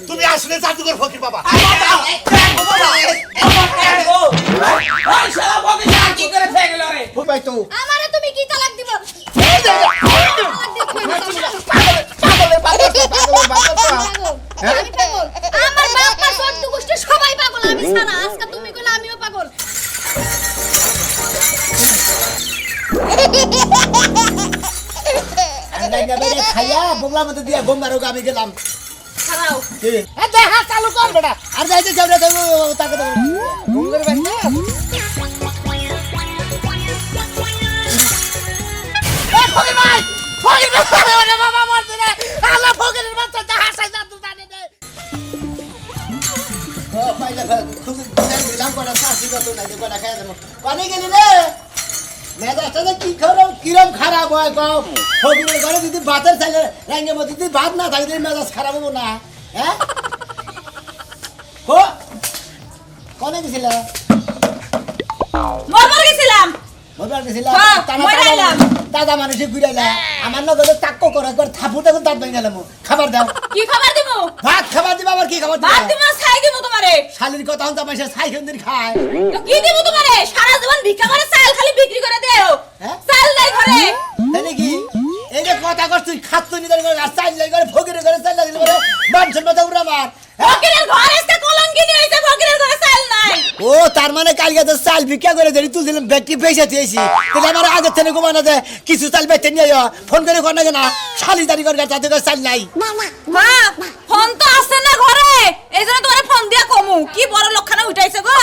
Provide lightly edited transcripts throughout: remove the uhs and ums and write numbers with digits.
তুমি আসলে জাদুঘর ফকির বাবা। আমারে তুমি কি তালাক দিব? আমি পাগল। আমার বাপ মা সদ্য গোষ্ঠী সবাই পাগল, আমি ছাড়া। আজকে তুমি কইলে আমিও পাগল। খাইয়া বগলা মতো দিয়া বোম্বার আমি গেলাম। ছাড়াও। দেখা চালু কর বেটা। আর যাইতে যাও তাকে ঘুমের বাড়ি না। ফকির ভাই, ফকির ভাই, ওরে বাবা মরছে রে। আল্লাহ ফকিরের বাচ্চা তা হাসাই না তুই জানি রে। ও পাইলা খুব দিলাম কোনা সাসি কত নাই কোনা খাইয়া দেব। কোনে গেলি রে? মেজাজটা কি কিরম খারাপ হয় কও। ফকিরের ঘরে যদি ভাতের চাইলে রাঙ্গে মধ্যে যদি ভাত না থাকে মেজাজ খারাপ হবো না। হ্যাঁ কোনে গেছিল? মরবার গেছিলাম। মরবার গেছিল? দাদা মানুষে ঘুরাইলা আমার নগদে তাক্কো করে একবার থাপু থাকু দাঁত ভেঙে গেলাম। খাবার দাও। কি খাবার দিব? ভাত খাবার দিব। আবার কি খাবার দিব? ভাত দিব, ছাই দিব তোমারে। শালির কথা হন তামাশা ছাই খেন্দির খায়। তো কি দিব তোমারে? সারা জীবন ভিক্ষা করে চাল খালি বিক্রি করে দেও। হ্যাঁ? চাল নাই ঘরে। তাই নাকি? এই যে কথা কর তুই খাচ্ছ নি করে আর চাইল নাই করে ফকিরের ঘরে চাইল দিলে করে মানুষের মতো উড়া মার। ফকিরের ঘরে এসে কলঙ্কিনী হইছে, ফকিরের ঘরে চাল নাই। ও তার মানে কালকে তো চাল ভিক্ষা করে দেরি তুই দিলাম ব্যক্তি পয়সা দিয়েছি। তাহলে আমার আগে থেকে ঘুমানো যে কিছু চাল বেচতে নিয়ে ফোন করে কর না কেনা শালি দাঁড়ি করে তাতে চাল নাই। মা ফোন তো আছে না ঘরে, এইজন্য তোমারে ফোন দিয়া কমু। কি বড় লক্ষণা উঠাইছে গো।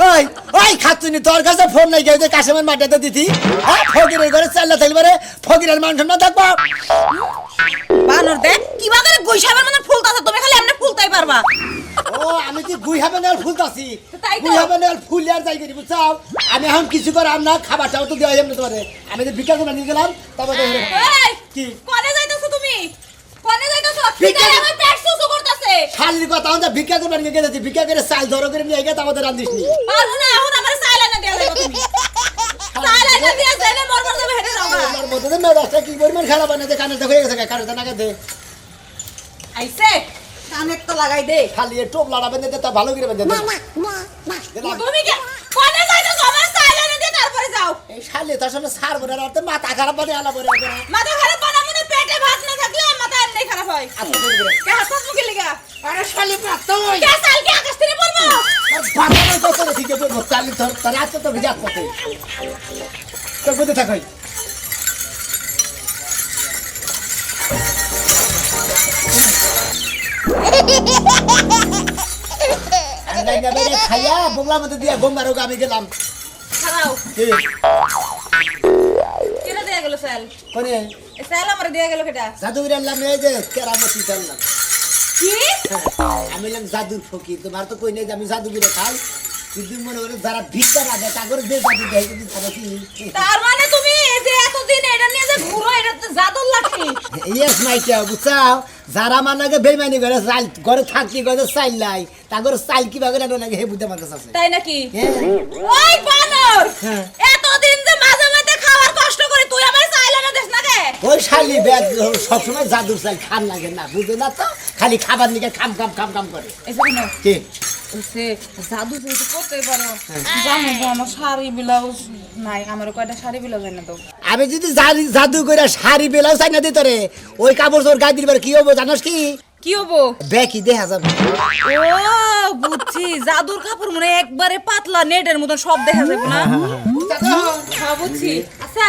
ওই ওই খাচ্ছুনি তোর কাছে ফোন নাই গেছে কাশেমের মাঠে দিতি। হ্যাঁ ফকিরের ঘরে চাল না থাকলে ফকিরের মান সম্মান থাকবো। বানর দেখ কিবা করে গুইসাবের মনে ফুলতাছে, তুমি খালি এমনি ফুলতাই পারবা। ও আমি তো গুই হবে না ফুলতাছি। তাই তো। গুই হবে না ফুল আর যাই করি বুঝছাও। আমি এখন কিছু করে না খাবারটাও তো দেওয়া যাবে না তোমারে। আমি তো ভিক্ষা করে নিয়ে গেলাম তারপরে এই কি কোনে যাইতাছো তুমি? কোনে যাইতাছো? ভিক্ষা- ভিক্ষা আমার পেট সুসু করতেছে। শালির কথা হচ্ছে ভিক্ষা করে নিয়ে গেছি। ভিক্ষা করে চাল ধরো করে নিয়ে গেছে আমাদের রান্দিস নি। পারবো না, এখন আমার চাল এনে দেয়া যাবে তুমি। চাল এনে দিয়া যাইলে মরবার যাবে হেঁটে যাবা। আমার মধ্যে তো মেজাজটা কি পরিমাণ খারাপ বানাতে কানে তো হয়ে গেছে কানে তো নাকে দে। আইছে কানের তো লাগাই দে। খালি টোপ লাড়া বেঁধে দে তা ভালো করে বেঁধে দে। তুমি কে কোনে যাইতাছো? আমার চাল এনে দিয়ে তারপরে যাও। এই শালি তার সামনে সার বনে আর মাথা খারাপ বানে আলা বনে করে। মাথা খারাপ বানাবো না, পেটে ভাত না থাকলে মাথা এমনি খারাপ হয়। আচ্ছা করে করে। কে হাসপাত মুখে লিগা? আরে শালি প্রাপ্ত হই। কে চাল কি আকাশ থেকে পড়বো? আর বাগানের কত ঠিক আছে চালি ধর তার আজ তো ভিজা করতে। তো বুঝে থাকই। নাই না বেরে খাইয়া বগলা মতো দিয়া বোম্বার আমি গেলাম। খারাও কি কেন দেয়া গেল চাল? কোনে এ চাল আমার দেয়া গেল কেটা? জাদুঘর আনলাম এই যে কেরামতি চাললাম। কি? আমি বললাম জাদুর ফকির তোমার তো কই নাই যে আমি জাদুঘরে খাই। কিন্তু মনে করে যারা ভিক্ষা রাখে তাগরে যে জাদু দেয় কিন্তু তারা কি তার মানে তুমি এই যে এতদিন এটা নিয়ে যে ঘুরো, এটা তো জাদুর লাঠি। ইয়েস মাইকা বুঝছাও যারা মানাকে বেইমানি করে চাল ঘরে থাকি করে চাইল নাই তাগরে চাইল কিভাবে রাখো নাকি হে বুঝতে পারতেছ আছে। তাই নাকি? হ্যাঁ ওই বানর হ্যাঁ। এতদিন যে মাঝে মাঝে খাওয়ার কষ্ট করে তুই আমার চাইল না দেশ না কে? ওই শালি ব্যাগ সবসময় জাদুর চাল খান লাগে না বুঝে না তো খালি খাবার নিকে খাম খাম খাম খাম করে। এসব না কি সে জাদু যেহেতু করতেই পারো, জানো তো আমার শাড়ি ব্লাউজ নাই, আমার কয়টা শাড়ি ব্লাউজ এনে দাও। আমি যদি জাদু করে শাড়ি বেলাও চাই না দিত রে ওই কাপড় তোর গায়ে দিবার কি হবো জানোস কি কি হবো? ব্যাকি দেখা যাবে। ও বুঝছি, জাদুর কাপড় মানে একবারে পাতলা নেটের মতন সব দেখা যাবে না? হ্যাঁ বুঝছি। আচ্ছা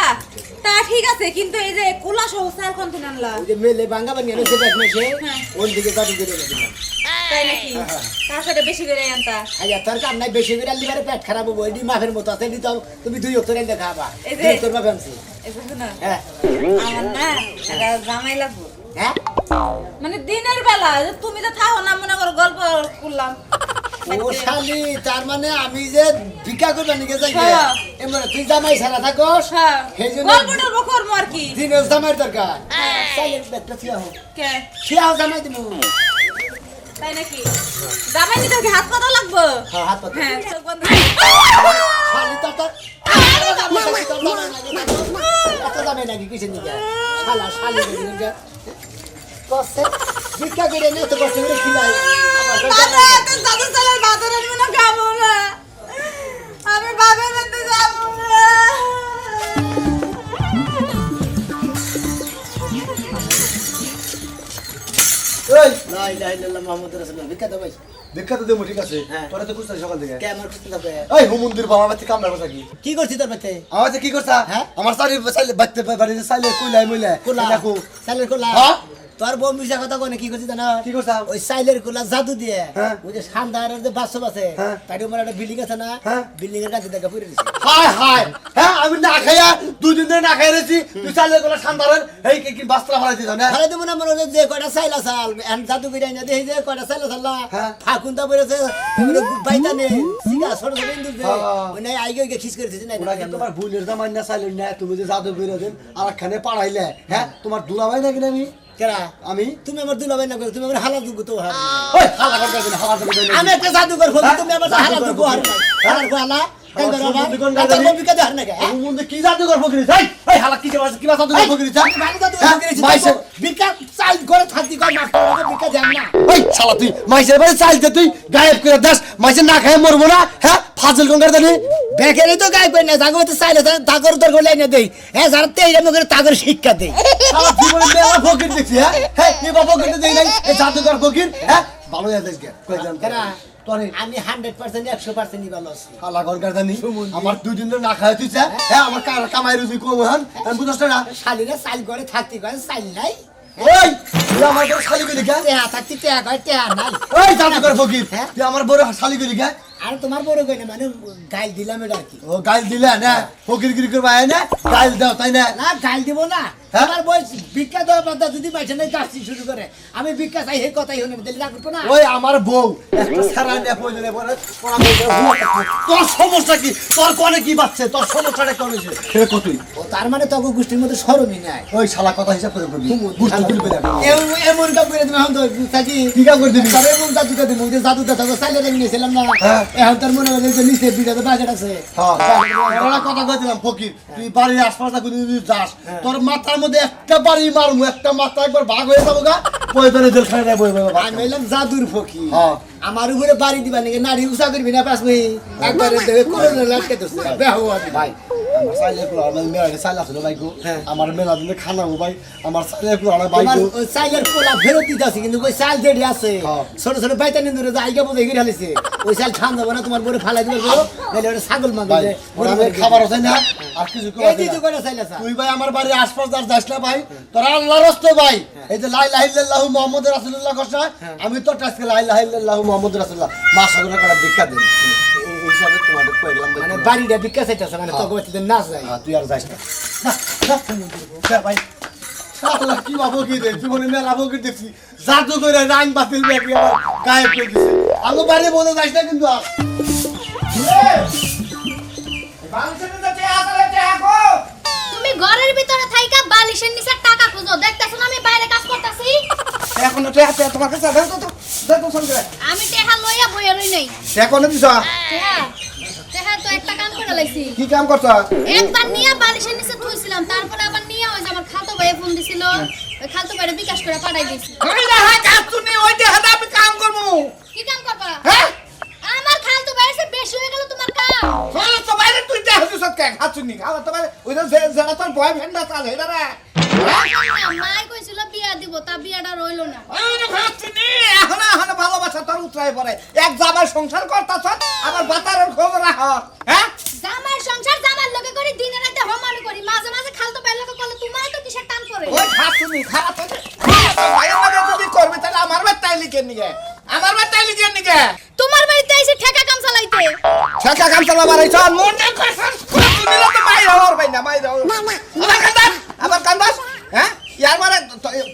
তা ঠিক আছে, কিন্তু এই যে কোলা সহ চাল কোন থেকে আনলা? ওই যে মেলে বাঙ্গা বানিয়ে এনেছে দেখ মেশে হ্যাঁ। ওর দিকে জাদু করে দিলাম। তাই নাকি? তার সাথে বেশি করে আনতা? আচ্ছা তোর কাম নাই বেশি করে আনলি পেট খারাপ হবো এটি মাফের মতো আছে এটি তো তুমি দুই অক্ষর এনে খাবা এই যে- তোর বাবা আনছি। এই যে শোনো, হ্যাঁ আমার না এটা জামাই লাগবো। হ্যাঁ মানে দিনের বেলা যে তুমি তো থাকো না, মনে করো গল্প করলাম। ও শালি তার মানে আমি যে ভিক্ষা করবে নিকে যাই হ্যাঁ। এমন তুই জামাই সারা থাকোস হ্যাঁ সেই জন্য গল্প টল্প করবো আর কি। দিনের জামাই দরকার চাইলে একটা থিয়া হোক কে? থিয়া হোক জামাই দিব তাই নাকি জামাই নিতে কি হাত পাতা লাগবে হ্যাঁ হাত পাতা হ্যাঁ চোখ বন্ধ শালি তো এত দামে নাকি কিসের দিকে শালা শালি কষ্ট ভিক্ষা করে নিয়ে তো কষ্ট করে খিলাই দাদা এত দাদু চালের ভাত রান্না না খাবো না আমি বাবার বাড়িতে যাবো না ওই লা ইলাহা ইল্লাল্লাহ মুহাম্মাদুর রাসূলুল্লাহ ভিক্ষা দাও ভাই দেখা তো দেবো ঠিক আছে হ্যাঁ। তোরা তো করছিস সকাল থেকে কে আমার খুঁজতে থাকবে এই হুমুন্দির বাবা বাচ্চা কামড়া বসা কি কি করছিস তোর বাচ্চা আমার কি করছা হ্যাঁ? আমার সারি সাইলে বাচ্চা বাড়ি সাইলে কইলাই মইলা কোলা দেখো সাইলের কোলা হ্যাঁ? তোর বউ মিশা কথা কোনে কি করছিস জানো কি করছা ওই সাইলের কোলা জাদু দিয়ে হ্যাঁ। ওই যে শানদারের যে বাসব আছে হ্যাঁ। তাই উপরে একটা বিল্ডিং আছে না হ্যাঁ। বিল্ডিং এর কাছে দেখা পুরে দিছে হায় হায় হ্যাঁ আমি না খাইয়া দুই দিন ধরে না খাই রয়েছি তুই চাইলে কোলা শান্তারের এই কি বাস্তা ফলাই দিছ না তাহলে তুমি না মনে হয় যে কয়টা সাইলা সাল এন জাদু করে না দেখি যে কয়টা সাইলা সাল হ্যাঁ। ফাকুনটা পড়েছে এগুলো বাইতা নে সিগা ছোট ছোট ইন্দুর দে হ্যাঁ। ওই নাই আইগে আইগে খিস করে দিছিস না ওরা কি তোমার ভুলের জামাই না চাইলে না তুমি যে জাদু করে দেন আর একখানে পাড়াইলে হ্যাঁ তোমার দুলাভাই নাকি না কেরা আমি তুমি আমার দুলাভাই না করে তুমি আমার হালা দুগো তো হার ওই হালা করতে দিন হালা করতে দিন আমি একটা জাদুকর ফোন তুমি আমার হালা জাদুকর দুগো হার হালার গোলা কাঙ্গার বাবা জাদুকর এত গাড়ি। কবি কাদে হার না কে হুমুন্দি কি জাদু কর ফকিরি যাই এই হালা কি করছ কি জাদু কর ফকিরি যা ভালো জাদু হ্যাঁ, করেছিস মাইসে বিকা চাই করে থাকতি কর মাছ বিকা দেন না ওই শালা তুই মাইসের বাড়ি চাইতে তুই গায়েব করে দাস মাইসে না খায় মরবো না হ্যাঁ ফাজিল গঙ্গার দানি বেকারি তো গায় কই না জাগতে চাইলে তাগর তোর গলাই না দেই হ্যাঁ যারা তেইরা মগরে তাগর শিক্ষা দেই শালা জীবনে মেলা ফকির দেখছি হ্যাঁ হ্যাঁ কি বাবা ফকির দেই নাই এই জাদুকর ফকির হ্যাঁ ভালো আছে গে কইলাম কেরা তোরে আমি 100% 100% ভালো আছি শালা গঙ্গার দানি আমার দুই দিন ধরে না খায় তুই হ্যাঁ আমার কামাই রুজি কম হন আমি বুঝছ না শালিরা চাল করে থাকতি কয় চাল নাই ওই তুই আমার বড় শালি গলি কে টেহা থাকতি টেহা কয় টেহা নাই ওই জাদুকর ফকির হ্যাঁ? তুই আমার বড় শালি গলি কে আর তোমার বড় কই না মানে গাইল দিলাম এটা আর কি ও গাইল দিলা না ফকির গিরি করবা না গাইল দাও তাই না না গাইল দিব না হ্যাঁ? আমার বয়স ভিক্ষা দেওয়া বাদ দাও, যদি মাইছে নাই কাশি শুরু করে আমি ভিক্ষা চাই এই কথাই হনে দিলে না করবো না ওই আমার বউ একটা সারা নিয়ে প্রয়োজনে পড়ে পড়া তোর সমস্যা কি তোর কোনে কি বাচ্চা তোর সমস্যাটা কোন হয়েছে সেটা কতই ও তার মানে তখন গোষ্ঠীর মধ্যে সরমই নাই ওই শালা কথা হিসাব করে করবি বুঝতে তুলবে না এমন কাম করে তুমি এখন তো থাকি কি কাম করে দিবি তবে এমন জাদু কাতে মুখে জাদু দাও তো চাইলে রেখে নিয়েছিলাম না হ্যাঁ। এখন তার মনে হয় যে নিচে বিটাতে বাজেট আছে হ্যাঁ ওরা কথা কইছিলাম ফকির তুই বাড়ির আশপাশে কোন যদি যাস তোর মাথার মধ্যে একটা বাড়ি মারমু একটা মাথা একবার ভাগ হয়ে যাবো গা পয়দানে জেলখানে নাই বই বই আমি এলাম জাদুর ফকি হ্যাঁ। আমার উপরে বাড়ি দিবা নাকি নারী উষা করবি না পাস ভাই একবারে দেবে করোনা লাটকে তো বেহো আমি ভাই আমার সাইলে পুরো আমার মেয়ে সাইলা ছিল ভাই গো আমার মেলা দিলে খানা গো ভাই আমার সাইলে পুরো আমার ভাই তোমার গো ওই চাইলের পোলা ফেরত দিতে আছে কিন্তু ওই চাল যেটি আছে হ্যাঁ। ছোট ছোট বাইতা নিন্দুরে যে আইগা বোঝাই গিয়ে হালিছে ওই চাল খান যাবো না তোমার বড় ফালাই দিবে বলো নাহলে ওটা ছাগল ভাই মাগবে ওরা আমি খাবার আছে না আর কিছু এই তুই তো করে চাইলে তুই ভাই আমার বাড়ির আশপাশ দাস যাস না ভাই তোরা আল্লাহর রাস্তা ভাই এই যে লা ইলাহা ইল্লাল্লাহু মুহাম্মাদুর রাসূলুল্লাহ কষ্ট আমি তো আজকে লা ইলাহা ইল্লাল্লাহু মুহাম্মাদুর রাসূলুল্লাহ মা সাগরে করে ভিক্ষা দেন এই হিসাবে তোমাদের কইলাম মানে বাড়িটা বিক্কা চাইতেছে মানে তোকে বাড়িতে না যায় তুই আর যাস না না ভাই শালা কি বাবু কি রে জীবনে মেলা বকি দেখছি জাদু করে রাং বাতিল ব্যাপী আমার গায়েব করে দিছে আমি বাড়ি বলে যাস না কিন্তু আর তুমি ঘরের ভিতরে থাইকা বালিশের নিচে টাকা খুঁজো দেখতেছো না আমি বাইরে কাজ করতেছি এখন তো হাতে তোমার কাছে দাও সঙ্গে আমি টেহা লইয়া বইয়া রই নাই এখন দিছ টেহা টেহা তো একটা কাম করে লাইছি কি কাম করছ একবার নিয়া বালিশের নিচে থুইছিলাম তারপর আবার নিয়া ওই যে আমার খালতো ভাইয়ে ফোন দিছিল ওই খালতো ভাইরে বিকাশ করে পাঠাই দিয়েছি ওই না হাই কাজ তুমি ওইটা হাতে আমি কাম করব কি কাম করবা হ্যাঁ আমার খালতো ভাইয়ের চেয়ে বেশি হয়ে গেল তোমার কাম হ্যাঁ তো বাইরে তুই দেখ দিছ কে হাতুনি খাওয়া তো বাইরে ওই যে যারা তোর বয়ফ্রেন্ড আছে এরা রে মাই কইছিল বিয়া দিব তা বিয়াটা রইলো না ওই যে হাতুনি এখন এখন ভালোবাসা তোর উতরাই পড়ে এক জামাই সংসার করতাছ আবার বাতারের খবর রাখ হ্যাঁ জামার সংসার জামার লগে করি দিনে রাতে হমানি করি মাঝে মাঝে খালতো ভাইয়ের লগে করলে তোমার তো কিসের টান করে ওই হাতুনি খারাপ ভাইয়ের লাগে যদি করবে তাহলে আমার বাড়িতে লিখে নিয়ে আমার বাড়িতে লিখে নিয়ে তোমার বাড়িতে এসে ঠেকা কাম চালাইতে ছেকা কাম চালা মারাইছ মনে কইছস তুমি তো মাইরা হর ভাই না মাইরা আবার কান্দাস হ্যাঁ ইয়ার মানে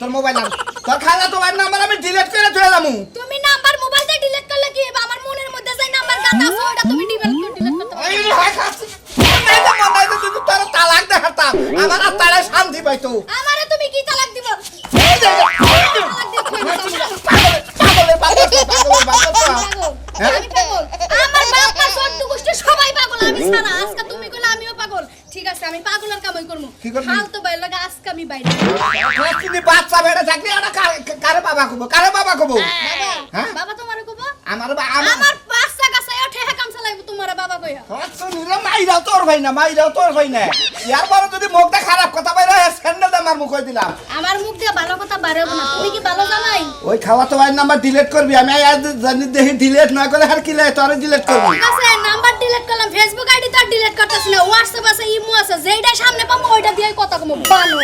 তোর মোবাইল নাম তোর খালা তোমার নাম্বার আমি ডিলিট করে থুয়ে যামু তুমি নাম্বার মোবাইলতে ডিলিট করলে কি হবে আমার মনের মধ্যে যে নাম্বার গাতা আছে ওটা তুমি ডিলিট করতে পারো এই হাই খাচ্ছি মনে তো যদি তোর তালাক দেখাতাম আমার আর তারা শান্তি পাইতো আমারে তুমি কি তালাক দিব এই যে পাগলে পাগলে করবি খালতো ভাই লাগে আজকে আমি বাইরে তুই বাচ্চা বেড়ে থাকলি আর কারে বাবা কব বাবা হ্যাঁ? বাবা তোমারে কব আমার আমার বাচ্চা কাছে ওঠে কাম চালাইব তোমারে বাবা কইয়া মাইরাও তোর ভাই না ইয়ার পরে যদি মুখটা খারাপ কথা বাইরে স্যান্ডেল আমার মুখ হয়ে দিলাম আমার মুখ দিয়ে ভালো কথা বাড়াবো না তুমি কি ভালো জানাই ওই খাওয়া তো ভাই নাম্বার ডিলিট করবি আমি আজ জানি দেখি ডিলিট না করে আর কি লাগে তোরে ডিলিট করবি ঠিক আছে নাম্বার ডিলিট করলাম ফেসবুক আইডি তো ডিলিট করতেছ না হোয়াটসঅ্যাপ আছে ইমো আছে যেইটা সামনে পাবো ওইটা দিয়ে কথা কম বানো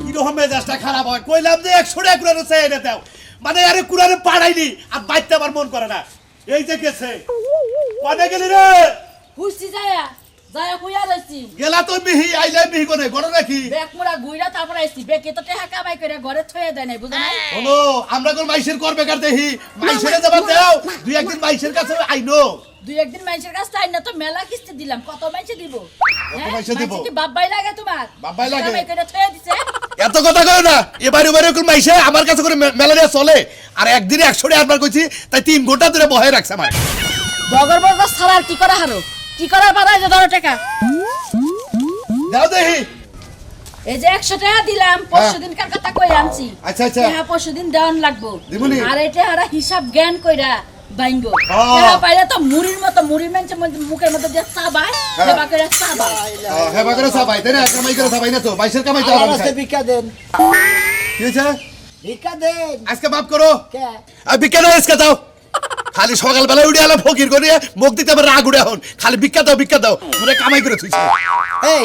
কিরকম মেজাজটা খারাপ হয় কইলাম যে 100 টাকা কুড়ানো চাই এনে দাও মানে আরে কুড়ানো পাড়াইনি আর বাইতে আমার মন করে না এই যে গেছে কনে গেলি রে হুসি যায়া যায়া কইয়া রইছি গেলা তো মিহি আইলে মিহি কোনে গড় নাকি বেক মুড়া গুইরা তারপর আইছি বেকে তো টাকা কামাই করে ঘরে থয়ে দেয় নাই বুঝো নাই হলো আমরা কোন মাইশের কর বেকার দেখি মাইশেরে যাবার দাও দুই একদিন মাইশের কাছে আইনো দুই একদিন মাইশের কাছে তাই না তো মেলা কিস্তি দিলাম কত মাইছে দিব মাইসে দিব? কি বাবাই লাগে তোমার বাব্বাই লাগে? কামাই করে থয়ে দিছে এত কথা কয় না এবারে কোন মাইশে আমার কাছে করে মেলারিয়া চলে আর একদিনে 100 টাকা আনবার কইছি তাই 3 ঘন্টা ধরে বহে রাখছে আমার বগর বগর সারার কি করা হারো কি করার বাড়াই যে 10 টাকা দাও দেখি এই যে 100 টাকা দিলাম পরশুদিন কার কথা কই আনছি আচ্ছা, আচ্ছা। হ্যাঁ পরশুদিন দেওয়ান লাগবো দিবনি? আর এটা হারা হিসাব জ্ঞান কইরা বাইঙ্গো হ্যাঁ। এরা পাইলে তো মুড়ির মতো মুড়ি মেঞ্চে মুখের মধ্যে দিয়ে চাবায় সেবা করে চাবায় হ্যাঁ বাগরে সাবাই তাই না কামাই করে সাবাই না তো মাইশের কামাই তো আমার আমার রাস্তায় ভিক্ষা দেন কি হয়েছে ভিক্ষা দেন আজকে মাফ করো কে আর বিজ্ঞান আজকে দাও খালি সকালবেলা উঠে আলো ফকির করে মুখ দিতে আমার রাগ উঠে এখন খালি ভিক্ষা দাও তোরে কামাই করে থুইছে এই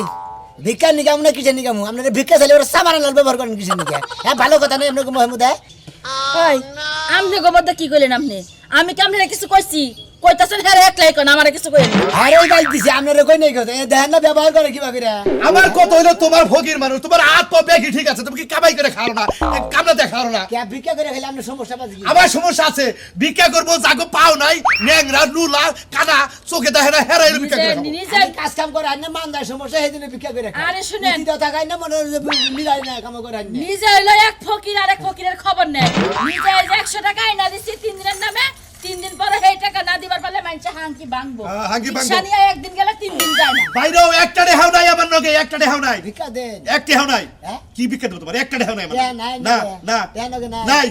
ভিক্ষা নিকাম না কিসের নিকাম আপনারা ভিক্ষা চাইলে ওরা সামার লাল ব্যবহার করেন কিসের নিকা হ্যাঁ ভালো কথা নয় আপনাকে মহমুদ ওই আমনে গোবরদা কি কইলেন আপনি আমি কি আপনারা কিছু কইছি কইতাছেন হ্যাঁ একলাই কোন আমারে কিছু কইলেন আরে গাল দিছি আপনারা কই নাই কথা দেখেন না ব্যবহার করে কিবা করে আমার কত হইলো তোমার ফকির মানুষ তোমার হাত পা ব্যাগি ঠিক আছে তুমি কি কামাই করে খাও না কামনা দেখাও না কে ভিক্ষা করে খেলে আপনার সমস্যা বাজি আমার সমস্যা আছে ভিক্ষা করবো যাগো পাও নাই ন্যাংরা নুলা কানা চোখে দেখে না হেরাইলে ভিক্ষা করে খাবো। নিজে কাজ কাম করে আইনা মান দেয় সমস্যা সেই জন্য ভিক্ষা করে আরে শুনেন। থাকাই না মনে মিলাই না কাম করে আইনা নিজে হইলো এক ফকির আর এক ফকিরের খবর নেই নিজে এই যে 100 টাকা আইনা দিছি 3 দিনের নামে 3 দিন পরে এই টাকা না দিবার পারলে মানছে হাঙ্কি ভাঙবো হাঙ্কি ভাঙবো। রিকশা নিয়ে একদিন গেলে 3 দিন যায় না বাইরেও একটা রেহাও নাই আমার নগে একটা রেহাও নাই ভিক্ষা দেন একটা রেহাও নাই হ্যাঁ? কি ভিক্ষা দেবো তোমার একটা রেহাও নাই আমার কে নাই না না কে নগে নাই নাই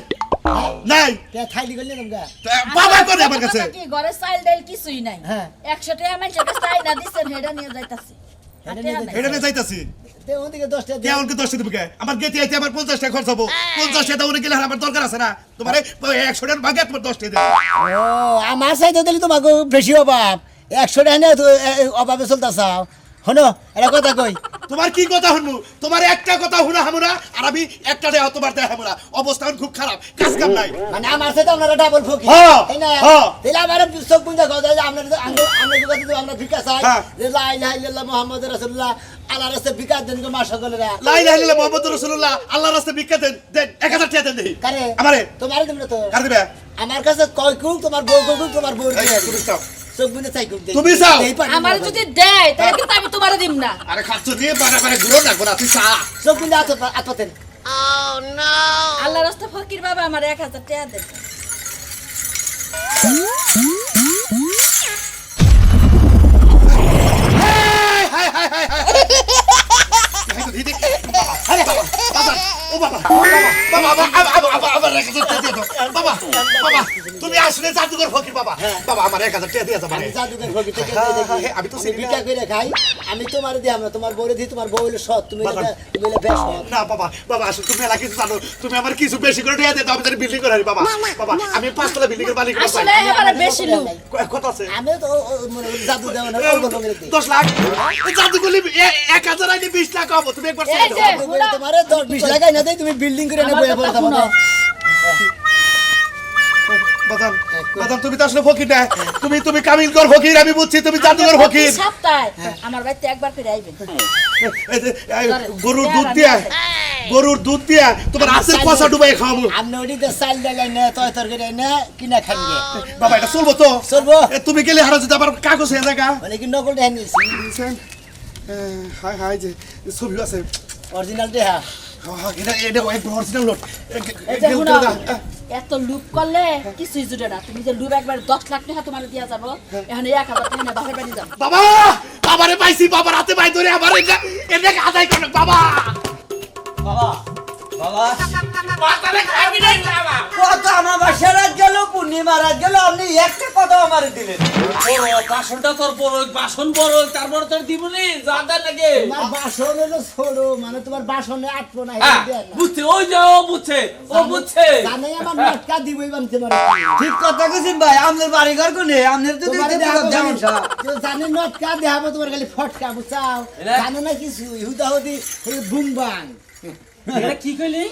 হ্যাঁ? নাই কে থাইলি করলে তোমরা তো বাবা করে আমার কাছে কি ঘরে চাইল ডাইল কিছুই নাই হ্যাঁ। 100 টাকা মানছে কাছে আইনা দিছেন হেডা নিয়ে যাইতাছি হেডা নিয়ে এটা নিয়ে যাইতাছি তে ওদিকে 10 টাকা কে আমাকে 10 দেবো কে আমার গেতে আইতে আমার 50 টাকা খরচ হবো 50 টাকা উনি গেলে আমার দরকার আছে না তোমার 100 টাকার ভাগে তোমার 10 টাকা দেবো ও আমার সাইডে দিলে তোমাকে বেশি অভাব 100 টাকা নিয়ে তো অভাবে চলতাছাও হনো এটা কথা কই তোমার কি কথা শুনবো তোমার একটা কথা শুনা হামুনা আর আমি একটা দেয়া তোমার দেয়া হামুনা অবস্থা খুব খারাপ কাজ কাম নাই মানে আমার সাথে আপনারা ডাবল ফকি হ্যাঁ, তাই না হ্যাঁ। তাহলে আমার চোখ বুঝা কথা যে আপনারা আমরা কি কথা আমরা ভিক্ষা চাই হ্যাঁ। যে লা ইলাহা ইল্লাল্লাহ মুহাম্মাদুর রাসূলুল্লাহ আল্লাহর রাস্তায় ভিক্ষা দেন গো মা সকলেরা লা ইলাহা ইল্লাল্লাহ মুহাম্মাদুর রাসূলুল্লাহ আল্লাহর রাস্তায় ভিক্ষা দেন 1000 টাকা দেন দেখি কারে আমারে তোমারে দেব না তো কার দিবে আমার কাছে কয় কুল তোমার বউ কুল তোমার বউ এই, তুমি চাও। চোখ বুঝে চাই কুল তুমি চাও? আমার যদি দেয় তাহলে কিন্তু আমি তোমারে দিম না আরে খাচ্ছ নিয়ে বাড়া বাড়া ঘুরো না গোনা তুই চা চোখ বুঝে আতপাতেন আল্লাহ রাস্তা ফকির বাবা আমার 1000 টাকা দেন হাই হাই হাই হাই তুমি আসলে জাদুঘর ফকির বাবা বাবা আমার 1000 টাকা দিয়ে যাবা আমি জাদুঘর ফকি থেকে আমি তো চিনি না। ভিক্ষা করে খাই আমি তোমারে দিই আমরা তোমার বউরে দিই তোমার বউ হলো সৎ তুমি হলে বেশ সৎ না বাবা বাবা আসলে তুমি এলা কিছু জানো তুমি আমার কিছু বেশি করে টাকা দিয়ে দাও আমি বিল্ডিং করে বাবা বাবা আমি 5 তলা বিল্ডিং এর মালিক আসলে এবারে বেশি লোক কত আছে আমি তো মানে জাদু দেব না অল্প লোকের দিই 10 লাখ জাদু করলে 1000 আইনি 20 লাখ হবে তুমি একবার এই ছেড়ে যে, দাও জাদু করে তোমারে 10-20 লাখ না দেই তুমি বিল্ডিং করে না বইয়া পড়ে যাবো না বাজান বাজান তুমি তো আসলে ফকির না তুমি কামিল কর ফকির আমি বুঝছি তুমি জাদুঘর ফকির সপ্তাহে আমার বাড়িতে একবার করে আইবেন এই যে, এই গরুর দুধ দিয়া তোমার আশের কষা ডুবাই খাওয়াবো আপনি ওদিকে চাল ডালাই না তয় তরকারি না কিনা খাইগে বাবা এটা চলবো তো চলবো এ, তুমি গেলে হারা যদি আবার কাগজ হয়ে জায়গা মানে কি নকল দেন নিছি হাই হাই যে ছবি আছে অরিজিনাল দেহা এটা এটা একদম অরিজিনাল নোট এই যে শুনো। এত লুপ করলে কিছুই জুটে না। তুমি যে লুপ একবার 10 লাখ টাকা তোমার দিয়া যাবো, এখানে 1000 টাকা নিয়ে বাপের বাড়ি যাও। বাবা বাবারে পাইছি, বাবার হাতে পাই ধরে আমার এটা আদায় করো বাবা। বাবা বাবা মাথারে খাবি না বাবা। কত আমার বাসা রাত গেল, পূর্ণিমা রাত গেল, আপনি একটা কথা আমারে দিলেন। বাসনটা তোর বড়, বাসন বড়, তারপর তোর দিবনি জাদা লাগে। তোমার বাসন হলো ছোট, মানে তোমার বাসনে আটবো না। হ্যাঁ, বুঝছে, ওই যে ও বুঝছে, ও বুঝছে। জানে আমার নটকা দিবই বানতে পারে। ঠিক কথা কইছেন ভাই, আপনার বাড়ি ঘর কোনে? আপনার তো তোমার দিতে দেখাবো জানেন সব। জানে নটকা দেখাবো তোমার খালি ফটকা বুঝাও। জানে না কিছু হুদাহুদি বুম বাং। এটা কি কইলি?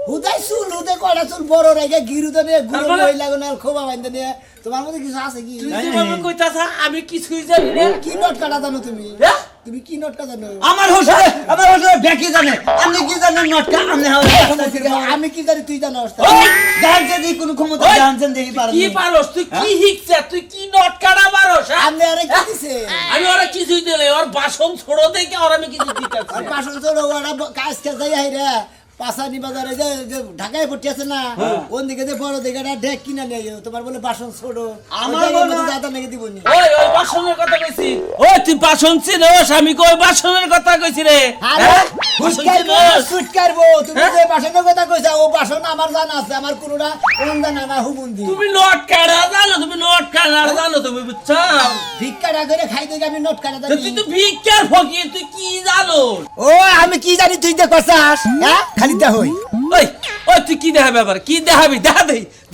হুদাই চুল হুদাই কয়টা চুল বড় রেখে গিরুতে নিয়ে গুরু তারপরে? মহিলা গুলো খোবা বাঁধতে নিয়ে তোমার মধ্যে কিছু আছে কি? তুই যেভাবে কইতাছ আমি কিছুই জানি না। কি নটকাটা জানো তুমি? হ্যাঁ? তুমি কি নটকা জানো? আমার হোসে ব্যাকি জানে, আপনি কি জানেন নটকা? আপনি আমি কি জানি তুই জানো? জানছেন এই কোনো ক্ষমতা ওই! জানছেন দেখি পারেন কি পারস তুই? কি হিকছে তুই? কি নটকাটা মারস? হ্যাঁ? আপনি আরে কি দিছে? আমি ওরা কিছুই দিলে, ওর বাসন ছোড়ো দেখে ওর আমি কিছু দিতেছি আর না। পাশে তো ওরা কাজ খেতে যাই রে পাশানি বাজারে যে ঢাকায় ভর্তি আছে না, কোন দিকে যে বড় দিকে ঢেক কিনা নিয়ে যাও। তোমার বলে বাসন ছোট, আমার মনে হয়- দাদা নাকি দিবনি। ওই বাসনের কথা কইছি। ওই তুই বাসন চিনস? আমি কই বাসনের কথা কইছি রে। আরে হ্যাঁ? বাসন ফুটকারবো চিনস? সুটকারবো, তুমি যে বাসনের কথা কইছা ও বাসন আমার জানা আছে, আমার কোনটা কোন জানা না হুবুন্দি। তুমি নটকাটা জানো, তুমি নটকাটা জানো, তুমি বুঝছো? ভিক্ষাটা করে খাই দেখে আমি নোট কাটা তুই তো ভিক্ষার ফকির, তুই কি জানো? ও আমি কি জানি তুই যে করছাস, হ্যাঁ খালি দে হই। ওই ওই তুই কি দেখাবি আবার? কি দেখাবি?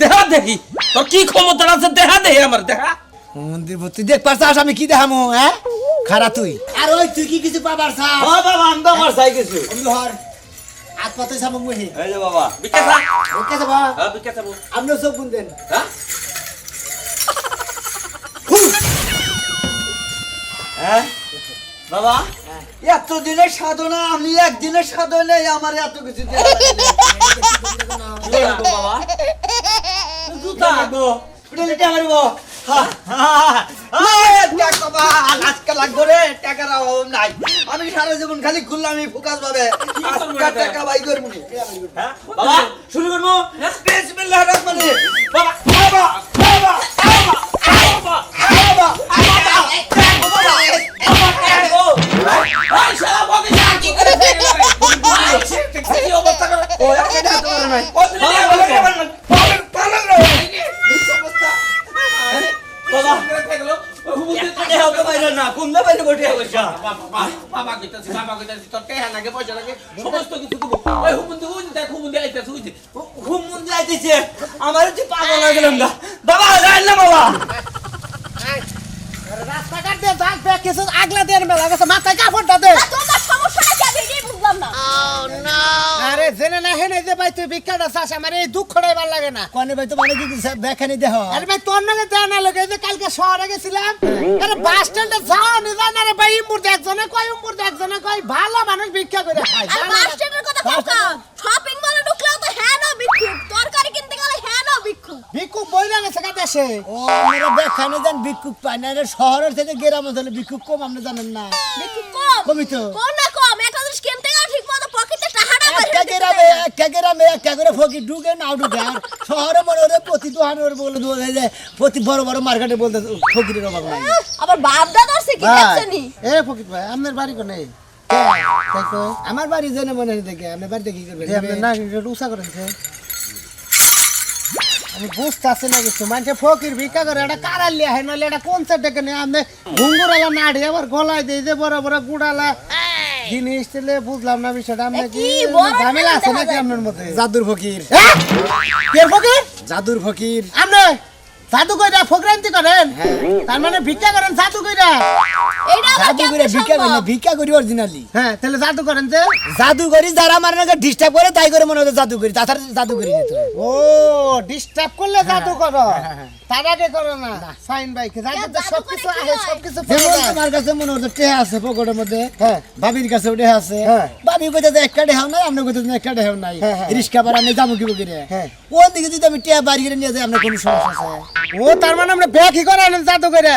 দেখা দেখি তোর কি ক্ষমতা আছে, দেখা দেহি আমার, দেখা। মন্দির তুই দেখ পারছাস আমি কি দেখামু, হ্যাঁ খারা তুই। আর ওই তুই কি কিছু পাবার চাস? ও বাবা আমি তো আমার চাই কিছু। আমি হর আত পাতে সামু মুহি এই যে বাবা ভিক্ষা চা। ওকে যাবা হ্যাঁ, ভিক্ষা চাবো। আমরা সব গুন দেন। হ্যাঁ? হ্যাঁ বাবা এত দিনের সাধনা, আমি একদিনের সাধনায় আমার এত কিছু দেয়া লাগবে। বাবা জুতা। ওটা লিটে মারিব। আজকে লাগবো রে, টাকার অভাব নাই। আমি সারা জীবন খালি ঘুরলাম ফোকাস ভাবে, আজকে টাকা বাই করবো নি। হ্যাঁ? বাবা শুরু করবো। বিসমিল্লাহির রহমানির রহিম। বাবা বাবা বাবা বাবা বাবা এই শালা বকিস না, কি করে ফেলে রে? কি অবস্থা করে? ও একটা হাত ধরে নাই। ও তুই নিয়ে বলে রে। বাবা থাকলো, ও হুমুতে এ হবে বাইরে না, কোনটা বাইরে বসে বসা। বাবা কইতাছি, তোর টেহা লাগে, পয়সা লাগে, সমস্ত কিছু দিব। ওই হুমুতে ওই দেখ, হুমুতে আইতাছে, ওই যে। ঘুম মন যাইতেছে, আমার তুই পাগল হয়ে গেলাম গা। বাবা যাই না বাবা। রাস্তাঘাট দিয়ে যাক ব্যাগ কিছু আগলা দেন মেলা গেছে, মাথায় কাপড়টা দে। তোমার সমস্যাটা কি আমি এটাই বুঝলাম না। আরে জেনে না হেনে যে ভাই তুই ভিক্ষাটা চাস, আমার এই দুঃখটা এবার লাগে না। কোনে ভাই তোমার কি দেখানি দেহ? আরে ভাই তোর নাকি দেয়া না লাগে, যে কালকে শহরে গেছিলাম, আরে বাস স্ট্যান্ডে যাও নি জানা রে ভাই, মুর্দে একজনে কয় ভালো মানুষ ভিক্ষা করে খায়। আর বাস স্ট্যান্ডের কথা কথা শপিং মলে ঢুকলেও তো হ্যাঁ না ভিক্ষুক, তরকারি কিনতে গেলে হ্যাঁ না ভিক্ষুক। ভিক্ষুক বইরা গেছে কা দেশে। ও আমরা দেখানি দেন ভিক্ষুক পাই না, রে শহরের থেকে গ্রামে হলে ভিক্ষুক কম, আপনি জানেন না? ভিক্ষুক কম কমই তো। কোন না কম, একটা জিনিস কিনতে গেলে ঠিক মতো পকেটে টাকাটা একটা গ্রামে একটা করে ফকির ঢুকে নাও ঢুকে, আর শহরে মনে হলে প্রতি দোকানের বলে যে প্রতি বড় বড় মার্কেটে বলতে ফকিরের অভাব নাই। আবার বাপদা ধরছে কি দেখছেনি? এ ফকির ভাই আপনার বাড়ি কোনে? আমার বাড়ি জেনে মনে দেখে আপনার বাড়িতে কি করবেন? না উষা করেছে আমি বুঝতেছি না কিছু। মানুষে ফকির ভিক্ষা করে এটা কারার লিয়া হয়, নাহলে এটা কনসার্ট ডেকে নিয়ে আপনি ঘুঙ্গুরালা নাড়ি আবার গলায় দিয়ে যে বড় বড় গুড়ালা জিনিস দিলে বুঝলাম না বিষয়টা। আপনি কি ঝামেলা আছে নাকি আপনার মধ্যে? জাদুর ফকির। কে ফকির? জাদুর ফকির। আপনি জাদু কইরা ফকরান্তি করেন? তার মানে ভিক্ষা করেন জাদু কইরা? এইটা আবার জাদু করে কেমনে ভিক্ষা করেন না, সম্ভব? ভিক্ষা করি অরিজিনালি। হ্যাঁ তাহলে জাদু করেন যে? জাদু করি যারা আমার নাকি ডিস্টার্ব করে তাই করে মনে হচ্ছে জাদু করি, তাছাড়া জাদু করি না তো। ও ডিস্টার্ব করলে জাদু করো, তার আগে করো না। ফাইন ভাই জাদু তো সবকিছু আছে, সবকিছু যেমন তোমার কাছে মনে হচ্ছে টেহা আছে পকেটের মধ্যে, হ্যাঁ ভাবির কাছে টেহা আছে, ভাবি কইতে যে একটা টেহাও নাই, আপনি কইতে যে একটা টেহাও নাই, রিস্কা ভাড়া নেই যাবো কি বকিরে, কোন দিকে যদি আমি টেহা বাড়ি করে নিয়ে যাই আপনার কোনো সমস্যা আছে? ও তার মানে আমরা ব্যাকই করে আনেন জাদু করে?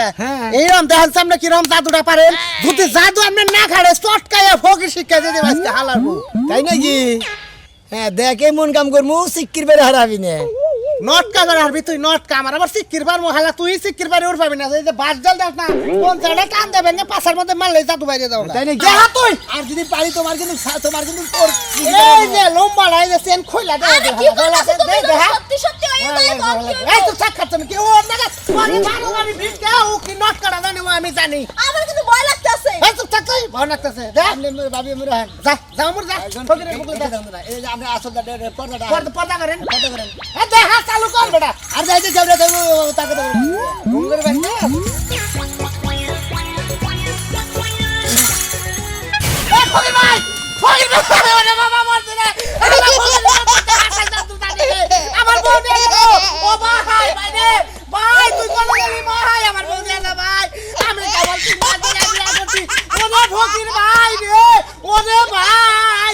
এইরকম দেখান সামনে কিরকম জাদুটা পারেন। যদি জাদু আপনি না খাড়ে চটকাইয়া ফকির শিক্ষা যদি আজকে হালারবো, তাই নাকি? হ্যাঁ দেখে মন কাম করমু সিক্কির বেড়ে হারাবি না নটকা করে হারবি তুই নটকা আমার আবার সিক্কির বার মহালা তুই সিক্কির বারে উঠ পাবি না এই যে বাস জাল দাস না কোন জায়গাটা কান দেবে না পাশার মধ্যে মারলে জাদু বাইরে দাও তাই নাকি? দেখা তুই আর যদি পারি তোমার কিন্তু তোর এই যে লম্বা লাই যে চেন খইলা দে আরে কি করতেছ তুমি সত্যি সত্যি হয়ে যায় তো এই তো সাক্ষাৎ তুমি কি ও না মানে ভালো মানে ভিড় কে ও কি নটকাটা জানি ও আমি জানি আমার কিন্তু ভয় লাগতেছে এই তো চাকই ভালো লাগতেছে দেখ ভাবি মোরা যা যা মোর যা ফকিরে ফকিরে যা এই যে আমরা আসল পর্দাটা পর্দা করেন এই দেখা চালু কর বেটা আর যাইতে যাও না তাকে ঘুঙ্গের বান্না এই ফকির ভাই ওরে বাবা মরছে রে আমার বউ নিয়ে গেল ও ভাই ভাই রে ভাই তুই কোন গেলি ভাই আমার বউ নিয়ে যা ভাই আমি কেবল চিন্তা করে আছি ওরে ফকির ভাই রে ওরে ভাই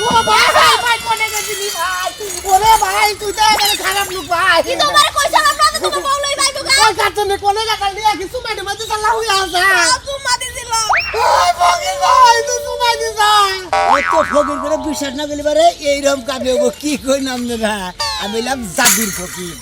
ও ভাই ভাই কোনে গেছিলি ভাই ওরে ভাই তুই তো একেবারে খারাপ লোক ভাই কি তোমার কইছিলাম না যে তোমার বউ লই যাইতো গা ওই কাটনে কোনে গেছাল নিয়ে কিছু মেডে মধ্যে চালা হই আছে চুম্মা দিছিল ওই ফকির ভাই তুই সুমাই দিছ তো ফকির করে বিশ্বাস না করলে পারে এইরকম কামে হবো কি কই নাম না আমি এলাম জাদুর ফকির